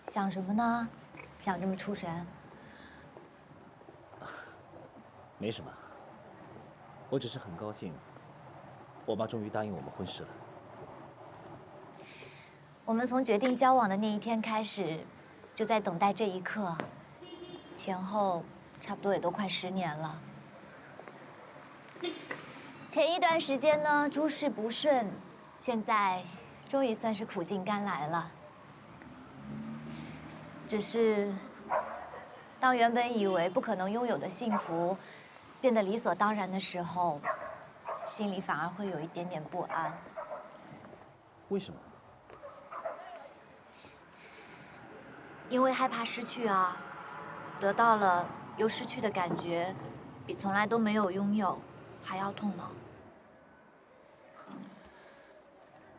想什么呢？想这么出神？没什么，我只是很高兴，我妈终于答应我们婚事了。我们从决定交往的那一天开始，就在等待这一刻，前后差不多也都快10年了。前一段时间呢，诸事不顺，现在终于算是苦尽甘来了。只是，当原本以为不可能拥有的幸福变得理所当然的时候，心里反而会有一点点不安。为什么？因为害怕失去啊，得到了又失去的感觉，比从来都没有拥有还要痛吗？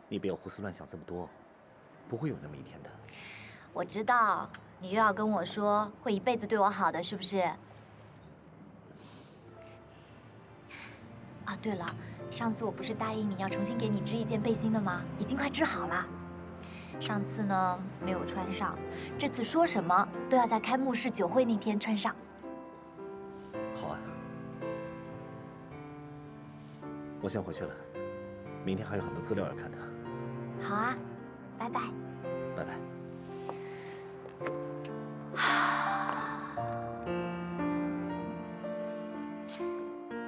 你不要胡思乱想这么多，不会有那么一天的。我知道，你又要跟我说会一辈子对我好的，是不是？啊，对了，上次我不是答应你要重新给你织一件背心的吗？已经快织好了。上次呢没有穿上，这次说什么都要在开幕式酒会那天穿上。好啊，我先回去了，明天还有很多资料要看的。好啊，拜拜。拜拜。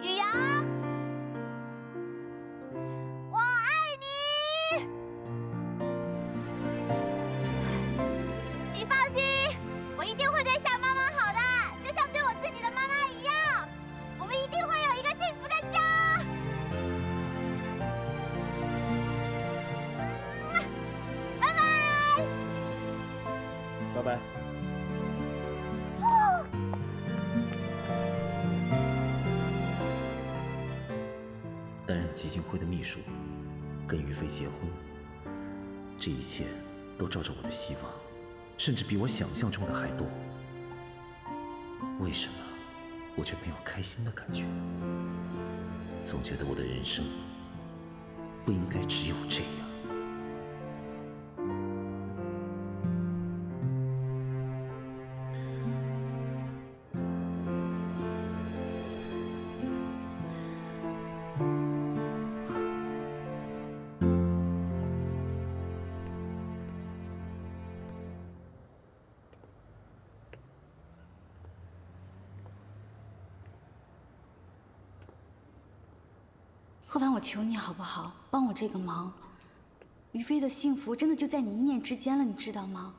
雨阳，我爱你。你放心，我一定会对小妈妈好的，就像对我自己的妈妈一样。我们一定会有一个幸福的家。拜拜。拜拜。担任基金会的秘书，跟于飞结婚，这一切都照着我的希望，甚至比我想象中的还多。为什么我却没有开心的感觉？总觉得我的人生不应该只有这样。贺凡，我求你好不好，帮我这个忙。于飞的幸福真的就在你一念之间了，你知道吗？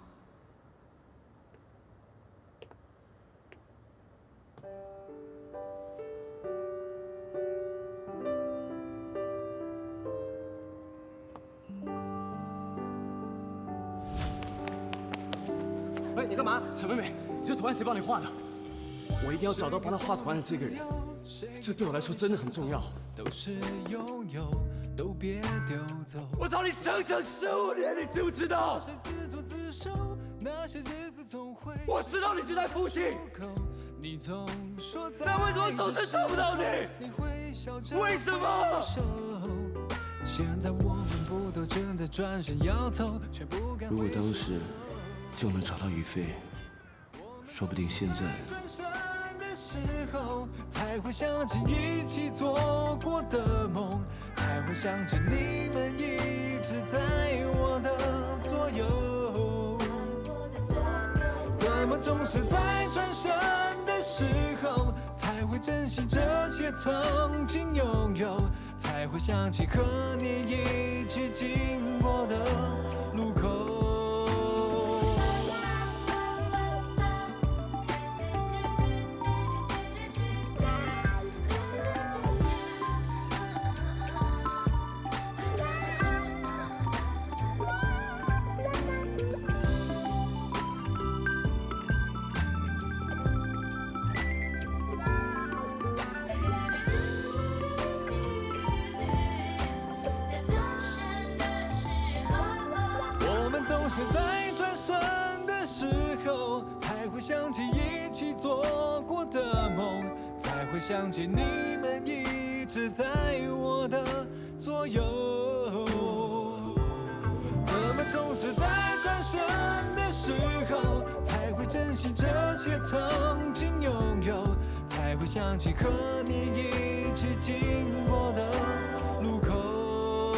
哎，你干嘛？小妹妹，你这图案谁帮你画的？我一定要找到帮他画图案的这个人，这对我来说真的很重要。都是拥有，都别丢走。我找你整整15年，你知不知道？自作自受，那些日子总会。我知道你就在附近，你总说在。那为什么总是找不到你？你会笑着为什么？现在我们不都正在转身摇头，却不敢。如果当时就能找到于飞，说不定现在。时候才会想起一起做过的梦，才会想起你们一直在我的左右。怎么总是在转身的时候，才会珍惜这些曾经拥有，才会想起和你一起经过的路口。总是在转身的时候，才会想起一起做过的梦，才会想起你们一直在我的左右。怎么总是在转身的时候，才会珍惜这些曾经拥有，才会想起和你一起经过的路口。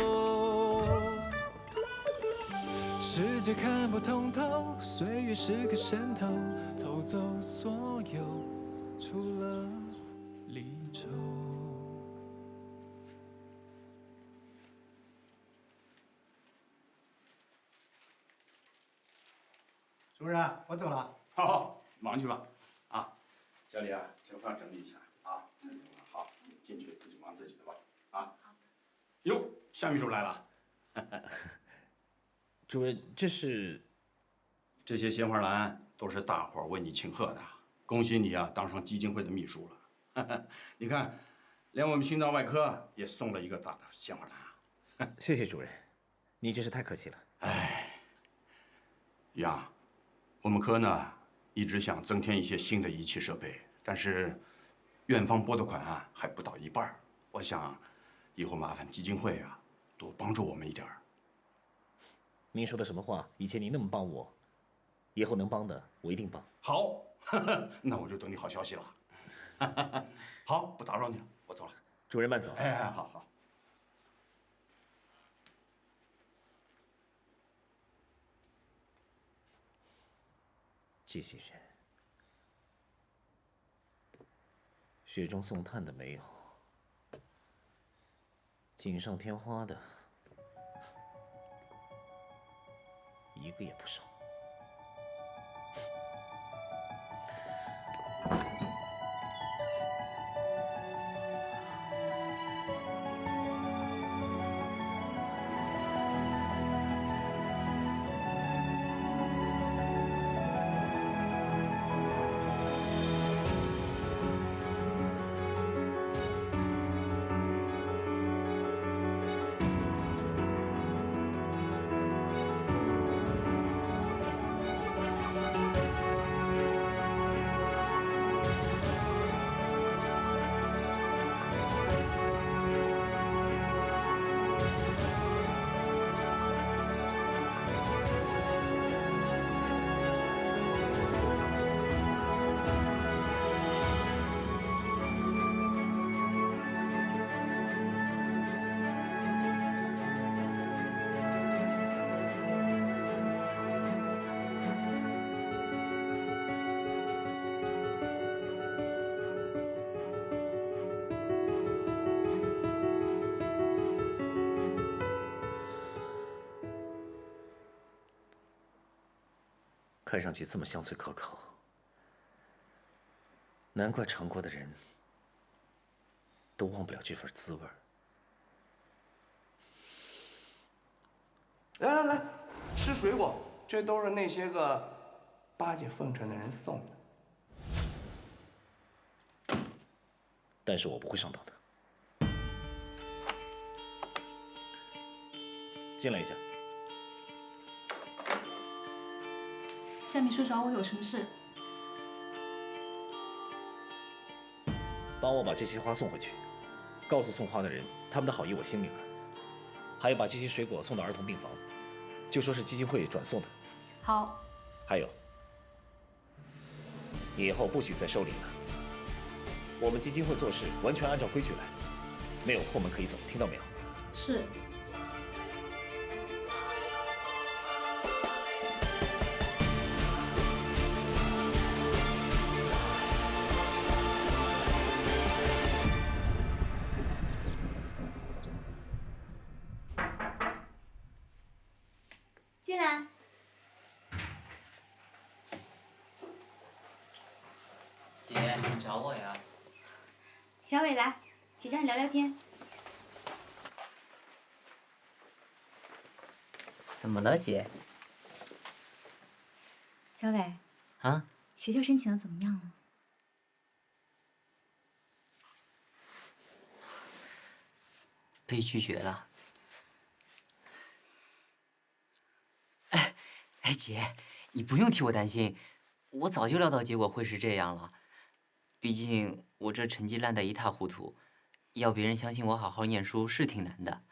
世界看不通透，岁月是个渗透，偷走所有，除了离愁。主任，我走了。好，忙去吧。啊，小李啊，这块整理一下啊。好，进去自己忙自己的吧。啊。哟，夏秘书来了。主任，这是？这些鲜花篮都是大伙儿为你庆贺的，恭喜你啊，当上基金会的秘书了。你看，连我们心脏外科也送了一个大的鲜花篮啊。谢谢主任，你真是太客气了。哎，杨，我们科呢一直想增添一些新的仪器设备，但是院方拨的款啊还不到一半儿。我想，以后麻烦基金会啊多帮助我们一点儿。您说的什么话？以前您那么帮我，以后能帮的我一定帮。好，那我就等你好消息了。好，不打扰你了，我走了。主任慢走。哎，好好。这些人，雪中送炭的没有，锦上添花的一个也不少。看上去这么香脆可口，难怪尝过的人都忘不了这份滋味儿。来来来，吃水果，这都是那些个巴结奉承的人送的。但是我不会上当的。进来一下。夏秘书找我有什么事？帮我把这些花送回去，告诉送花的人，他们的好意我心领了。还有把这些水果送到儿童病房，就说是基金会转送的。好。还有，以后不许再收礼了。我们基金会做事完全按照规矩来，没有后门可以走，听到没有？是。进来。姐，你找我呀？小伟来，姐找你聊聊天。怎么了，姐？小伟。啊？学校申请的怎么样了？被拒绝了。哎，姐，你不用替我担心，我早就料到结果会是这样了。毕竟我这成绩烂得一塌糊涂，要别人相信我好好念书是挺难的。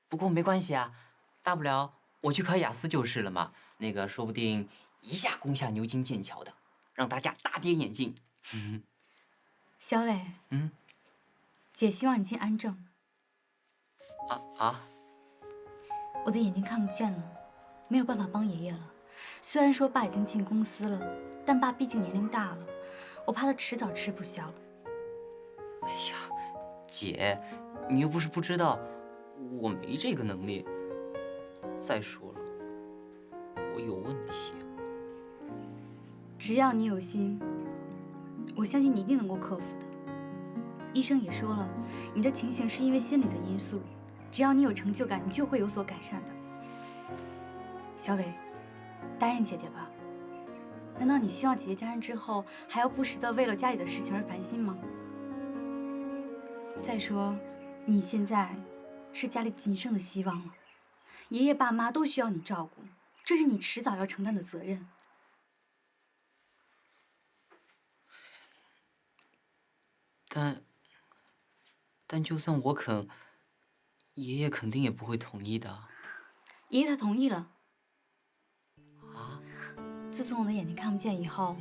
不过没关系啊，大不了我去考雅思就是了嘛，那个说不定一下攻下牛津、剑桥的，让大家大跌眼镜。小伟，姐希望你进安正。我的眼睛看不见了，没有办法帮爷爷了。虽然说爸已经进公司了，但爸毕竟年龄大了，我怕他迟早吃不消。哎呀，姐，你又不是不知道，我没这个能力。再说了，我有问题。只要你有心，我相信你一定能够克服的。医生也说了，你的情形是因为心理的因素，只要你有成就感，你就会有所改善的。小伟，答应姐姐吧。难道你希望姐姐嫁人之后还要不时地为了家里的事情而烦心吗？再说，你现在是家里仅剩的希望了，爷爷爸妈都需要你照顾，这是你迟早要承担的责任。但就算我肯，爷爷肯定也不会同意的。爷爷他同意了。自从我的眼睛看不见以后，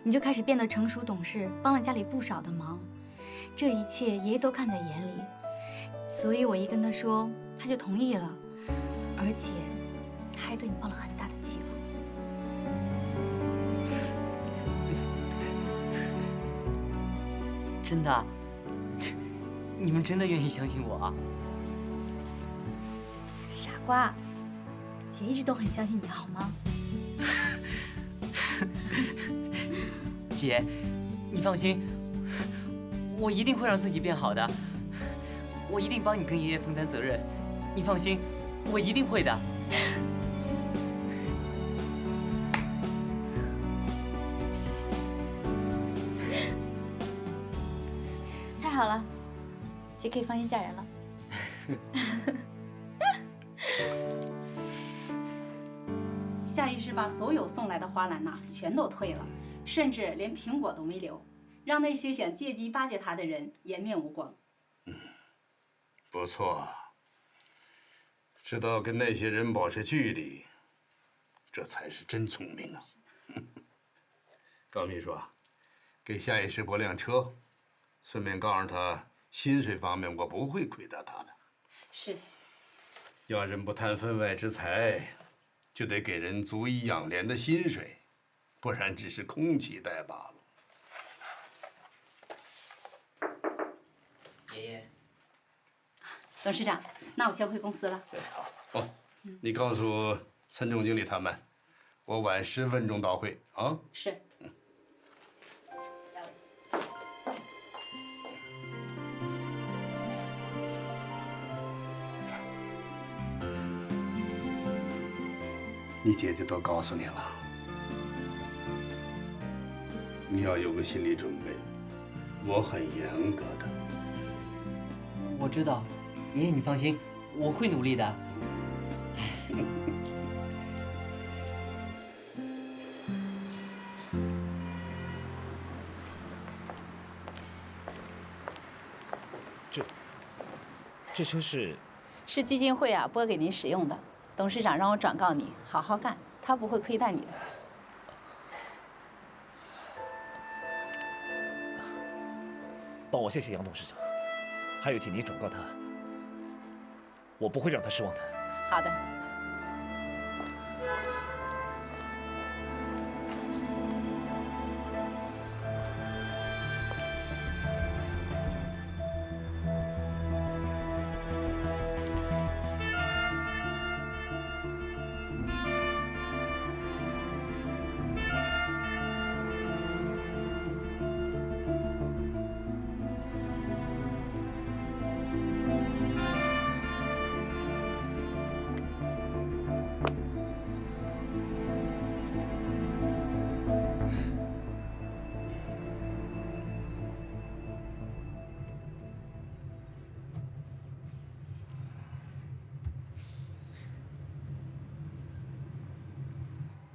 你就开始变得成熟懂事，帮了家里不少的忙。这一切爷爷都看在眼里，所以我一跟他说，他就同意了，而且他还对你抱了很大的期望。真的？你们真的愿意相信我啊？傻瓜，姐一直都很相信你，好吗？姐，你放心，我一定会让自己变好的，我一定帮你跟爷爷分担责任，你放心，我一定会的。太好了，姐可以放心嫁人了。夏医师把所有送来的花篮全都退了，甚至连苹果都没留，让那些想借机巴结他的人颜面无光。不错，知道跟那些人保持距离，这才是真聪明啊！高秘书，给夏医师拨辆车，顺便告诉他，薪水方面我不会亏待他的。是。要人不贪分外之财，就得给人足以养廉的薪水，不然只是空期待罢了。爷爷，董事长，那我先回公司了。对，好。哦，你告诉陈总经理他们，我晚10分钟到会啊。是。你姐姐都告诉你了，你要有个心理准备，我很严格的。我知道，爷爷你放心，我会努力的。这车是基金会拨给您使用的，董事长让我转告你，好好干，他不会亏待你的。帮我谢谢杨董事长，还有请你转告他，我不会让他失望的。好的。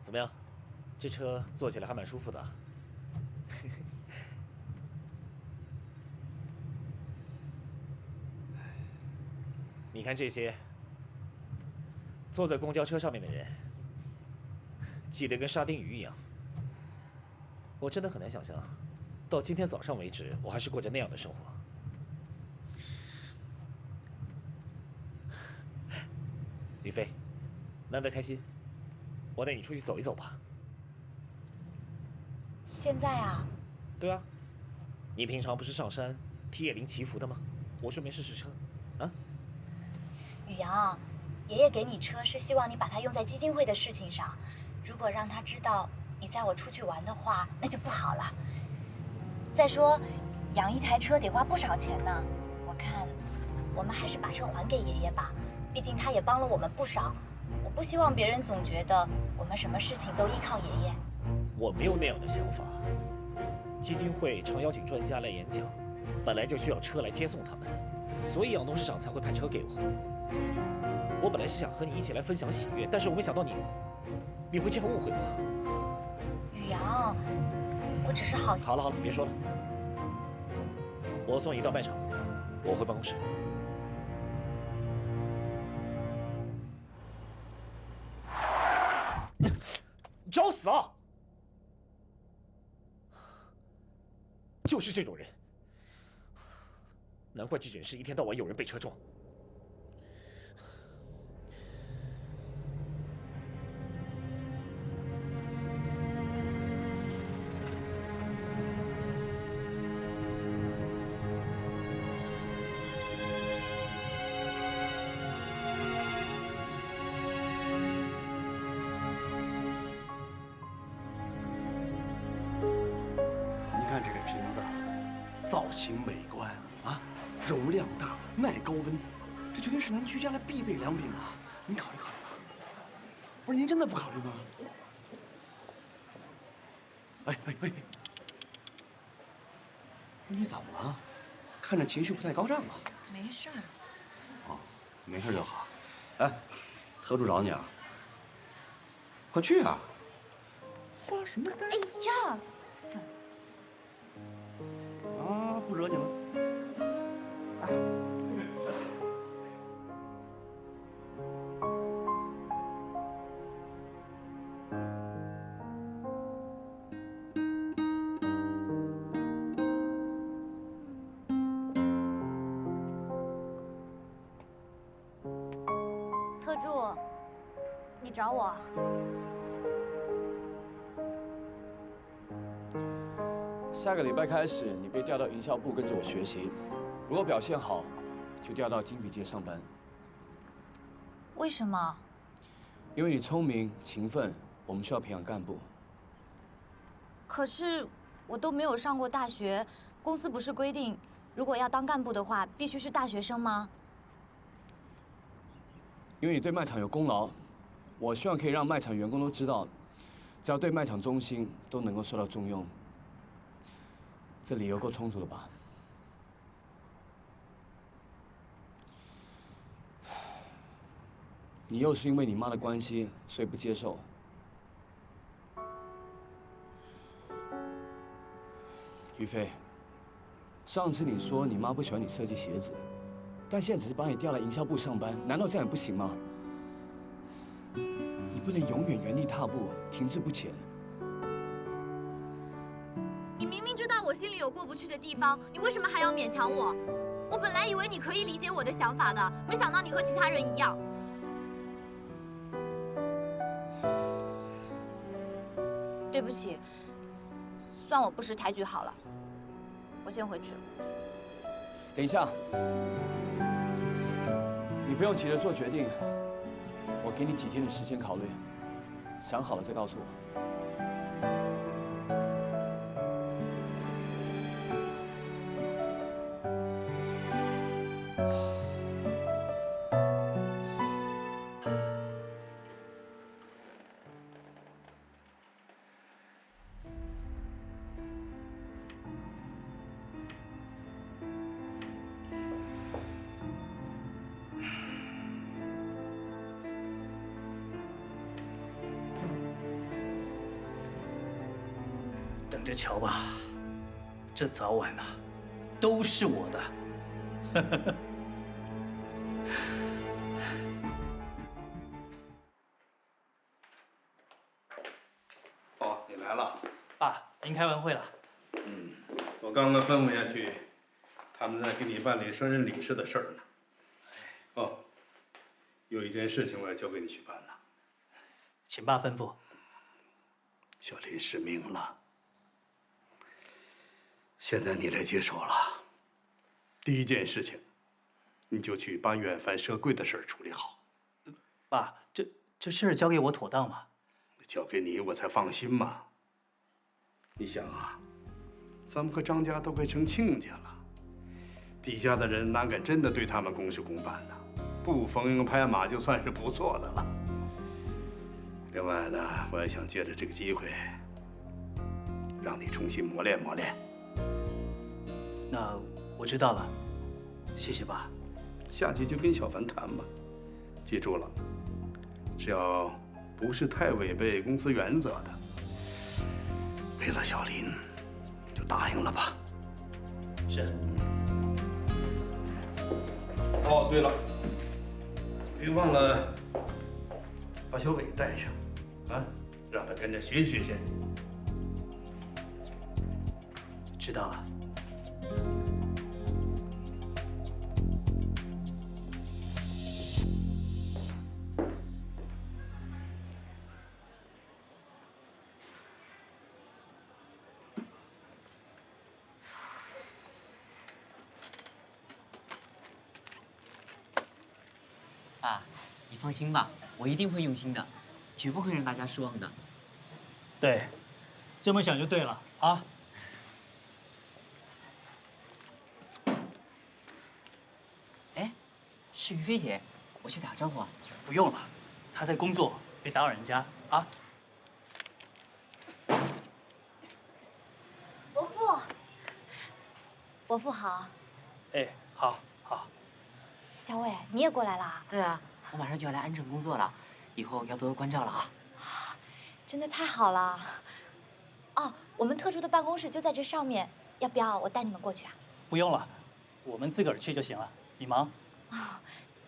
怎么样？这车坐起来还蛮舒服的。你看这些，坐在公交车上面的人，挤得跟沙丁鱼一样。我真的很难想象，到今天早上为止，我还是过着那样的生活。雨飞，难得开心，我带你出去走一走吧。现在啊？对啊，你平常不是上山替叶灵祈福的吗？我顺便试试车，啊？宇阳，爷爷给你车是希望你把它用在基金会的事情上。如果让他知道你载我出去玩的话，那就不好了。再说，养一台车得花不少钱呢。我看，我们还是把车还给爷爷吧，毕竟他也帮了我们不少。我不希望别人总觉得我们什么事情都依靠爷爷。我没有那样的想法。基金会常邀请专家来演讲，本来就需要车来接送他们，所以杨董事长才会派车给我。我本来是想和你一起来分享喜悦，但是我没想到你会这样误会我。宇阳，我只是好奇。好了，别说了，我送你到卖场，我回办公室。找死啊！就是这种人，难怪急诊室一天到晚有人被车撞。造型美观啊，容量大，耐高温，这绝对是您居家的必备良品啊！您考虑考虑吧。不是您真的不考虑吗？哎，你怎么了？看着情绪不太高涨啊。没事儿。哦，没事就好。哎，特助找你啊。快去啊！发什么呆？哎呀，烦死了！啊，不惹你了。特助，你找我？下个礼拜开始，你被调到营销部跟着我学习，如果表现好，就调到精品街上班。为什么？因为你聪明勤奋，我们需要培养干部。可是我都没有上过大学，公司不是规定，如果要当干部的话，必须是大学生吗？因为你对卖场有功劳，我希望可以让卖场员工都知道，只要对卖场忠心，都能够受到重用。这理由够充足了吧？你又是因为你妈的关系，所以不接受。于飞，上次你说你妈不喜欢你设计鞋子，但现在只是把你调来营销部上班，难道这样也不行吗？你不能永远原地踏步，停滞不前。你明明知道我心里有过不去的地方，你为什么还要勉强我？我本来以为你可以理解我的想法的，没想到你和其他人一样。对不起，算我不识抬举好了，我先回去了。等一下，你不用急着做决定，我给你几天的时间考虑，想好了再告诉我。等着瞧吧，这早晚啊，都是我的。经开完会了。我刚刚吩咐下去，他们在给你办理生日礼事的事儿呢。哦，有一件事情我要交给你去办了。请爸吩咐。小林失明了，现在你来接手了。第一件事情，你就去把远帆赊柜的事儿处理好。爸，这事儿交给我妥当吗？交给你我才放心嘛。你想啊，咱们和张家都快成亲家了，底下的人哪敢真的对他们公事公办呢？不逢迎拍马就算是不错的了。另外呢，我还想借着这个机会，让你重新磨练磨练。那我知道了，谢谢爸。下去就跟小凡谈吧，记住了，只要不是太违背公司原则的，为了小林，就答应了吧。是。哦，对了，别忘了把小伟带上，啊，让他跟着学学去。知道了。爸，你放心吧，我一定会用心的，绝不会让大家失望的。对，这么想就对了啊。哎，是于飞姐，我去打个招呼啊。不用了，她在工作，别打扰人家啊。伯父，伯父好。哎，好，好。小伟，你也过来啦？对啊，我马上就要来安城工作了，以后要多多关照了啊。真的太好了。哦，我们特助的办公室就在这上面，要不要我带你们过去啊？不用了，我们自个儿去就行了。你忙。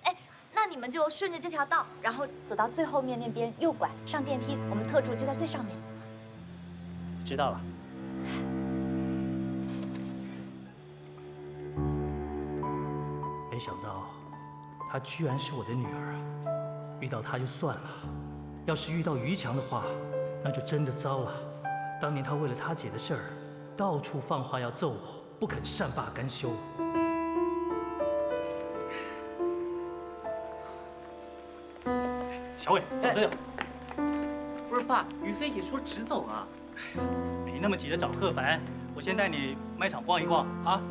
哎，那你们就顺着这条道，然后走到最后面那边右拐，上电梯，我们特助就在最上面。知道了。没想到，她居然是我的女儿啊！遇到她就算了，要是遇到于强的话，那就真的糟了。当年他为了他姐的事儿，到处放话要揍我，不肯善罢甘休。小伟，走这。不是爸，于飞姐说直走啊。没那么急着找贺凡，我先带你卖场逛一逛啊。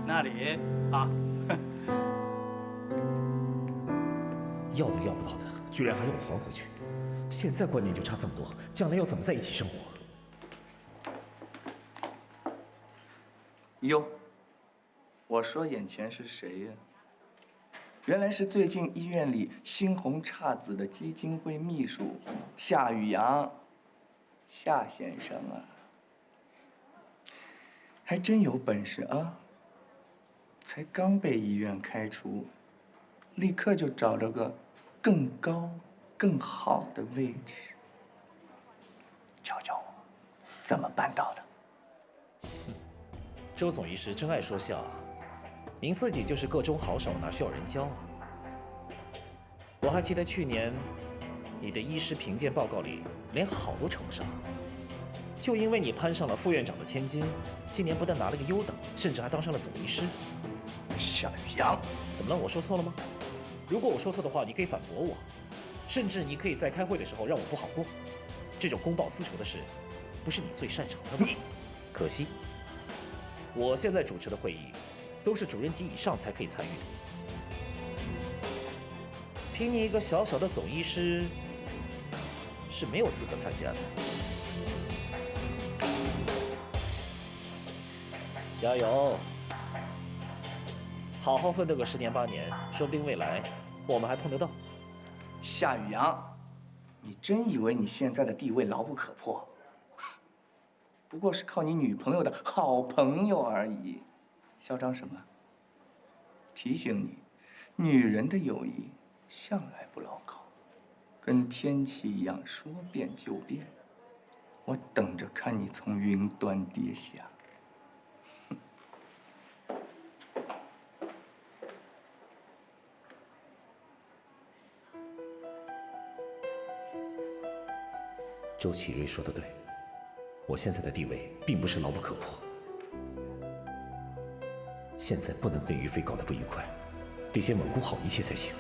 那里啊，要都要不到的，居然还要我还回去。现在观念就差这么多，将来要怎么在一起生活？哟，我说眼前是谁呀？原来是最近医院里猩红姹紫的基金会秘书夏雨阳，夏先生啊，还真有本事啊！才刚被医院开除，立刻就找着个更高、更好的位置。教教我，怎么办到的？周总医师真爱说笑，您自己就是个中好手，哪需要人教啊？我还记得去年，你的医师评鉴报告里连好都称不上，就因为你攀上了副院长的千金，今年不但拿了个优等，甚至还当上了总医师。夏雨阳，怎么了？我说错了吗？如果我说错的话，你可以反驳我，甚至你可以在开会的时候让我不好过。这种公报私仇的事，不是你最擅长的吗？可惜，我现在主持的会议，都是主任级以上才可以参与的。凭你一个小小的总医师，是没有资格参加的。加油！好好奋斗个10年8年，说不定未来我们还碰得到。夏雨阳，你真以为你现在的地位牢不可破？不过是靠你女朋友的好朋友而已，嚣张什么？提醒你，女人的友谊向来不牢靠，跟天气一样说变就变。我等着看你从云端跌下。周启瑞说的对，我现在的地位并不是牢不可破，现在不能跟于飞搞得不愉快，得先稳固好一切才行。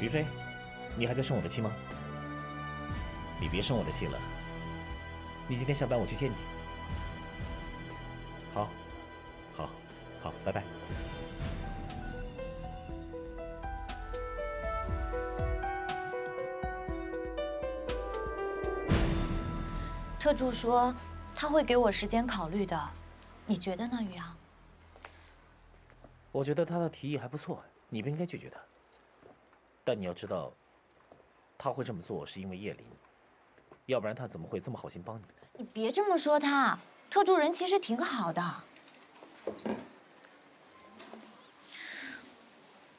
于飞，你还在生我的气吗？你别生我的气了，你今天下班我去接你。好，好，好，拜拜。特助说他会给我时间考虑的，你觉得呢，于洋？我觉得他的提议还不错，你不应该拒绝他。但你要知道，他会这么做是因为叶林，要不然他怎么会这么好心帮你呢？你别这么说他，特助人其实挺好的。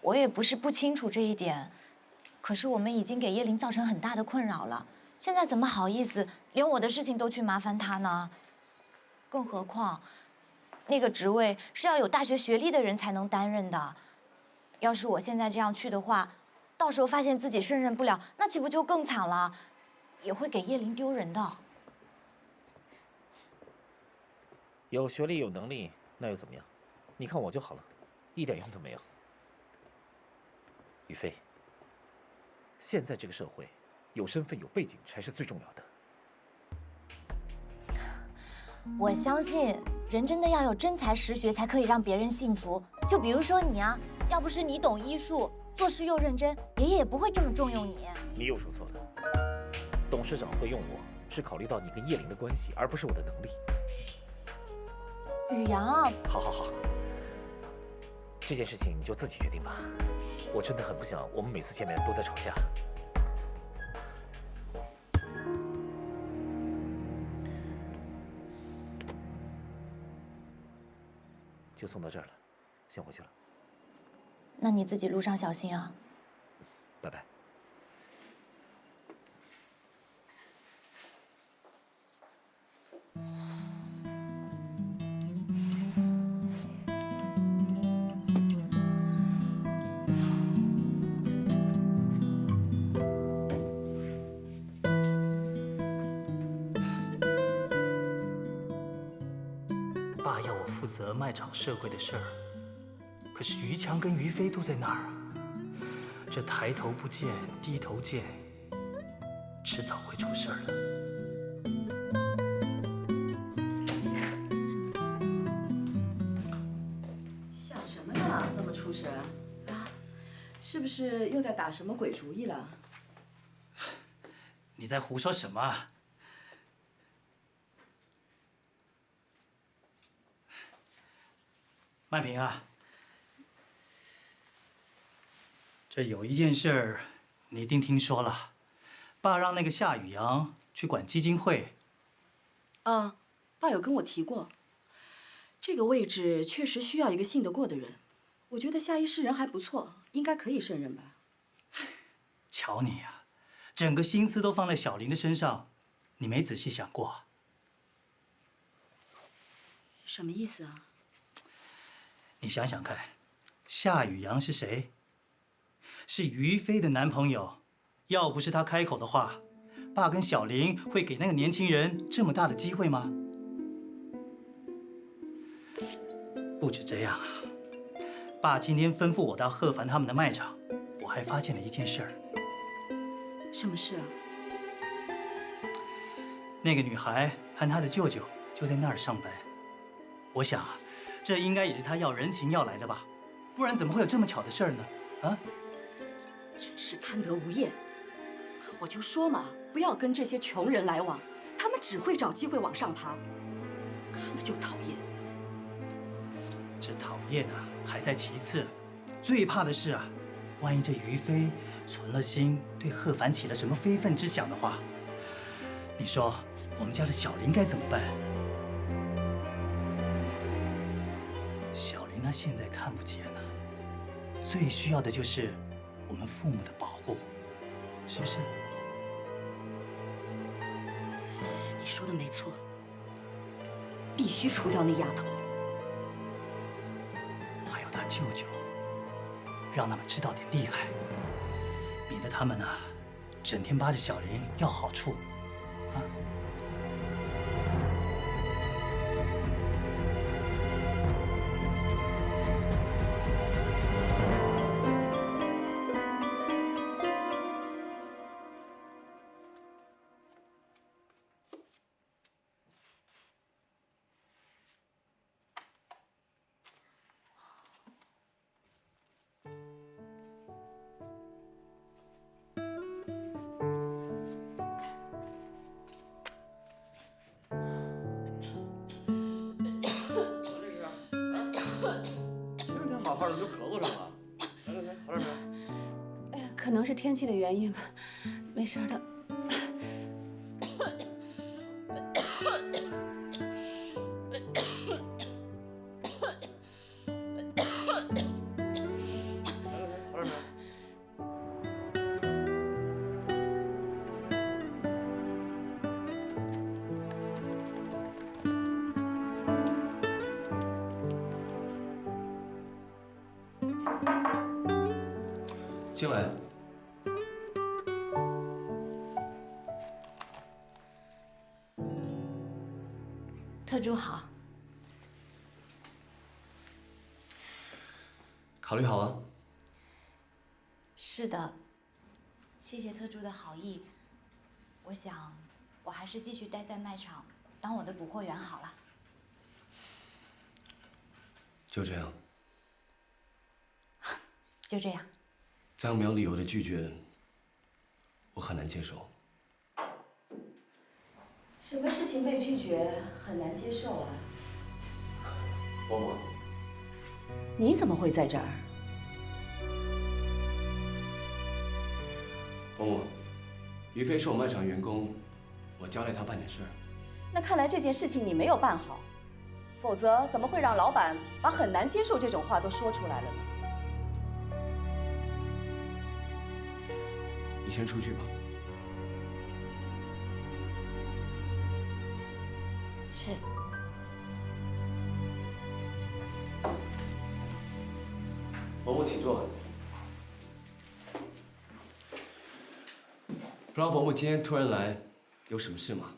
我也不是不清楚这一点，可是我们已经给叶林造成很大的困扰了，现在怎么好意思连我的事情都去麻烦他呢？更何况，那个职位是要有大学学历的人才能担任的，要是我现在这样去的话，到时候发现自己胜任不了，那岂不就更惨了？也会给叶林丢人的。有学历有能力，那又怎么样？你看我就好了，一点用都没有。于飞，现在这个社会，有身份有背景才是最重要的。我相信人真的要有真才实学，才可以让别人信服。就比如说你啊，要不是你懂医术，做事又认真，爷爷也不会这么重用你。你又说错了，董事长会用我，是考虑到你跟叶玲的关系，而不是我的能力。宇阳，好好好，这件事情你就自己决定吧。我真的很不想我们每次见面都在吵架。就送到这儿了，先回去了。那你自己路上小心啊。拜拜。爸要我负责卖场社会的事儿，可是于强跟于飞都在那儿啊，这抬头不见低头见，迟早会出事儿的。想什么呢？那么出神啊？是不是又在打什么鬼主意了？你在胡说什么啊？曼平啊，这有一件事儿，你一定听说了。爸让那个夏雨阳去管基金会。啊，爸有跟我提过，这个位置确实需要一个信得过的人。我觉得夏医师人还不错，应该可以胜任吧。瞧你呀，整个心思都放在小林的身上，你没仔细想过？什么意思啊？你想想看，夏雨阳是谁？是于飞的男朋友。要不是他开口的话，爸跟小林会给那个年轻人这么大的机会吗？不止这样啊，爸今天吩咐我到贺凡他们的卖场，我还发现了一件事儿。什么事啊？那个女孩和她的舅舅就在那儿上班。我想啊，这应该也是他要人情要来的吧，不然怎么会有这么巧的事儿呢？啊！真是贪得无厌。我就说嘛，不要跟这些穷人来往，他们只会找机会往上爬，看了就讨厌。这讨厌啊，还在其次，最怕的是啊，万一这于飞存了心，对贺凡起了什么非分之想的话，你说我们家的小林该怎么办？现在看不见呢，最需要的就是我们父母的保护，是不是？你说的没错，必须除掉那丫头。还有他舅舅，让他们知道点厉害，免得他们呢，整天扒着小林要好处，啊。好好的就咳嗽上了，来，好点没？哎呀，可能是天气的原因吧，没事的。好点没？进来。特助好。考虑好了？是的，谢谢特助的好意。我想，我还是继续待在卖场，当我的补货员好了。就这样。就这样。这样没有理由的拒绝，我很难接受。什么事情被拒绝很难接受啊？伯母，你怎么会在这儿？伯母，于飞是我卖场员工，我交代他办点事儿。那看来这件事情你没有办好，否则怎么会让老板把很难接受这种话都说出来了呢？你先出去吧。是。伯母，请坐。不知道伯母今天突然来，有什么事吗？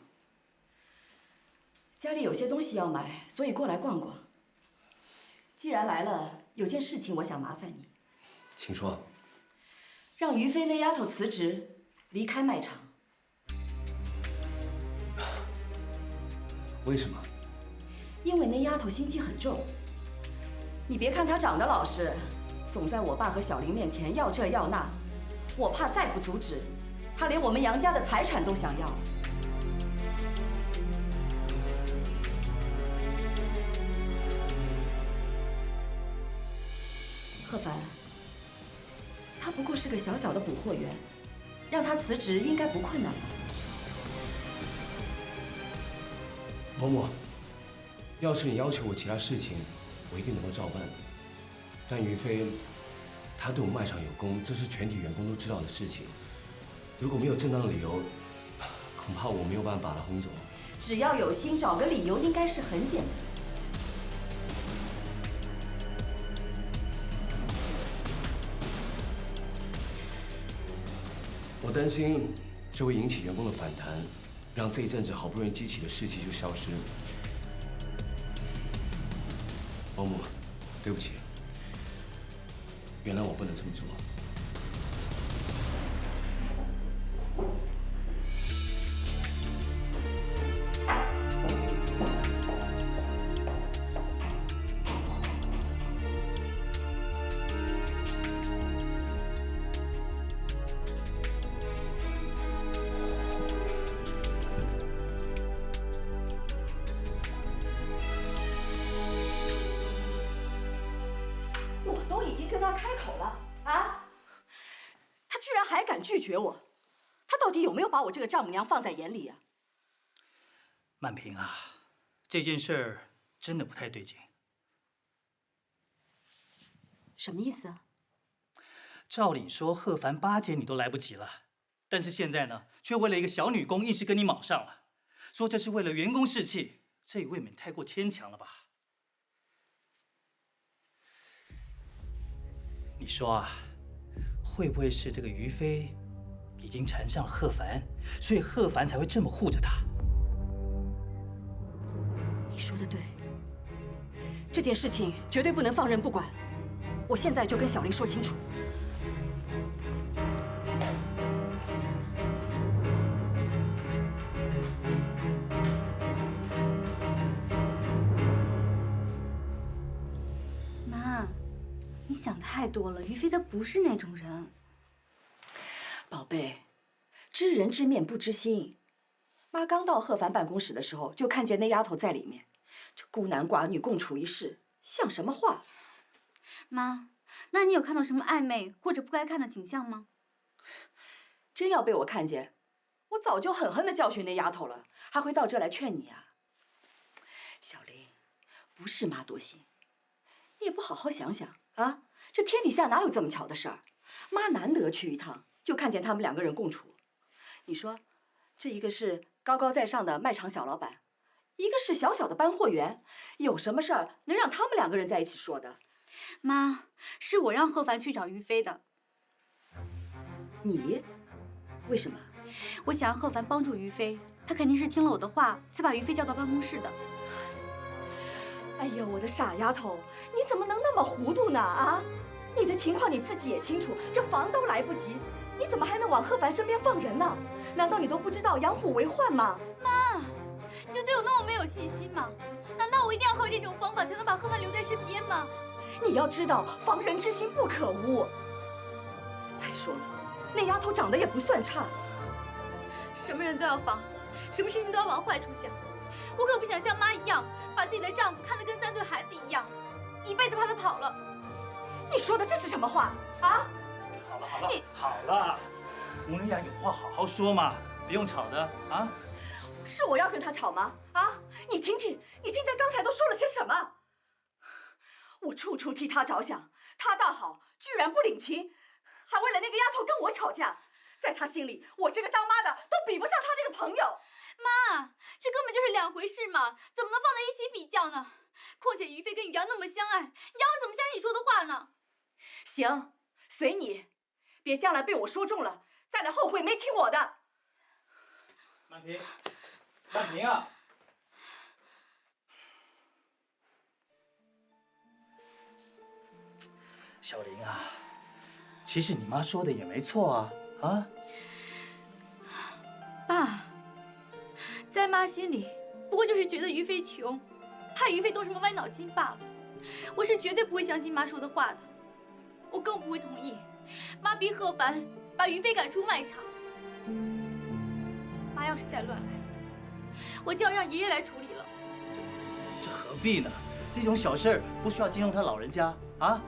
家里有些东西要买，所以过来逛逛。既然来了，有件事情我想麻烦你。请说。让于飞那丫头辞职，离开卖场。为什么？因为那丫头心机很重。你别看她长得老实，总在我爸和小林面前要这要那，我怕再不阻止，她连我们杨家的财产都想要。贺凡，她不过是个小小的补货员，让她辞职应该不困难吧？伯母，要是你要求我其他事情，我一定能够照办。但于飞，他对我卖场有功，这是全体员工都知道的事情。如果没有正当的理由，恐怕我没有办法把他轰走。只要有心，找个理由应该是很简单。我担心这会引起员工的反弹，让这一阵子好不容易激起的士气就消失。伯母，对不起，原谅我不能这么做。拒绝我，他到底有没有把我这个丈母娘放在眼里啊？曼萍啊，这件事儿真的不太对劲。什么意思啊？照理说，贺凡巴结你都来不及了，但是现在呢，却为了一个小女工硬是跟你卯上了，说这是为了员工士气，这也未免太过牵强了吧？你说啊，会不会是这个于飞已经缠上了贺凡，所以贺凡才会这么护着他？你说的对，这件事情绝对不能放任不管，我现在就跟小林说清楚。妈，你想太多了，于飞他不是那种人。宝贝，知人知面不知心。妈刚到贺凡办公室的时候，就看见那丫头在里面，这孤男寡女共处一室，像什么话？妈，那你有看到什么暧昧或者不该看的景象吗？真要被我看见，我早就狠狠地教训那丫头了，还会到这来劝你啊？小林，不是妈多心，你也不好好想想啊！这天底下哪有这么巧的事儿？妈难得去一趟，就看见他们两个人共处。你说，这一个是高高在上的卖场小老板，一个是小小的搬货员，有什么事儿能让他们两个人在一起说的？妈，是我让贺凡去找于飞的。你？为什么？我想让贺凡帮助于飞，他肯定是听了我的话，才把于飞叫到办公室的。哎呦，我的傻丫头，你怎么能那么糊涂呢？啊，你的情况你自己也清楚，这房都来不及，你怎么还能往贺凡身边放人呢？难道你都不知道养虎为患吗？妈，你就对我那么没有信心吗？难道我一定要靠这种方法才能把贺凡留在身边吗？你要知道，防人之心不可无。再说了，那丫头长得也不算差。什么人都要防，什么事情都要往坏处想。我可不想像妈一样，把自己的丈夫看得跟3岁孩子一样，一辈子怕他跑了。你说的这是什么话啊？好了好了，好了，母女俩有话好好说嘛，不用吵的啊。是我要跟他吵吗？啊，你听听他刚才都说了些什么？我处处替他着想，他倒好，居然不领情，还为了那个丫头跟我吵架。在他心里，我这个当妈的都比不上他那个朋友。妈，这根本就是两回事嘛，怎么能放在一起比较呢？况且于飞跟于洋那么相爱，你让我怎么相信你说的话呢？行，随你，别将来被我说中了，再来后悔没听我的。曼萍，曼萍啊！小林啊，其实你妈说的也没错啊，啊！爸，在妈心里，不过就是觉得于飞穷，怕于飞动什么歪脑筋罢了。我是绝对不会相信妈说的话的，我更不会同意妈逼贺凡把于飞赶出卖场。妈要是再乱来，我就要让爷爷来处理了。这何必呢？这种小事儿不需要惊动他老人家啊。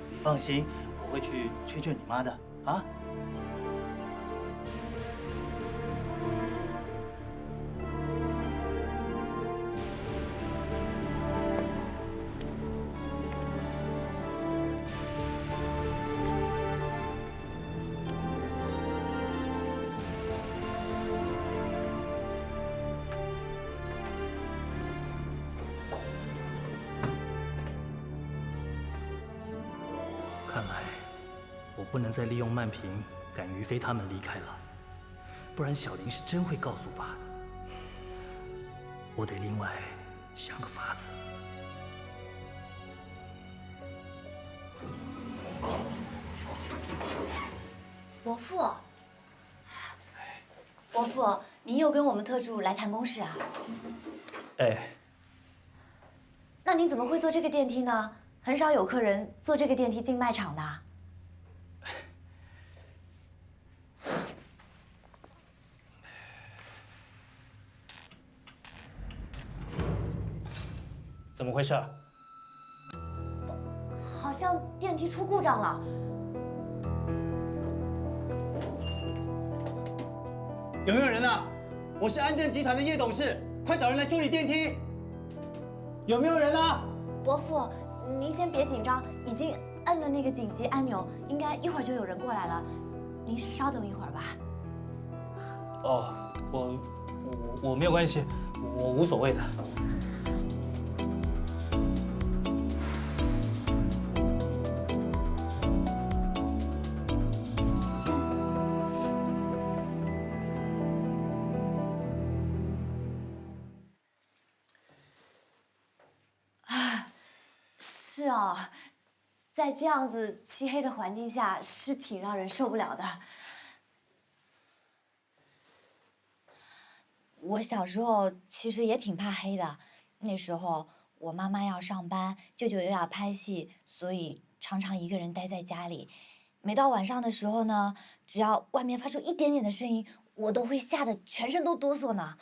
你放心，我会去劝劝你妈的啊。看来我不能再利用曼萍赶于飞他们离开了，不然小林是真会告诉爸的。我得另外想个法子。伯父，伯父，您又跟我们特助来谈公事啊？哎，那您怎么会坐这个电梯呢？很少有客人坐这个电梯进卖场的。怎么回事？好像电梯出故障了。有没有人啊？我是安正集团的叶董事，快找人来修理电梯。有没有人啊？伯父，您先别紧张，已经摁了那个紧急按钮，应该一会儿就有人过来了。您稍等一会儿吧。哦，我没有关系，我无所谓的。是啊，在这样子漆黑的环境下，是挺让人受不了的。我小时候其实也挺怕黑的，那时候我妈妈要上班，舅舅又要拍戏，所以常常一个人待在家里。每到晚上的时候呢，只要外面发出一点点的声音，我都会吓得全身都哆嗦呢。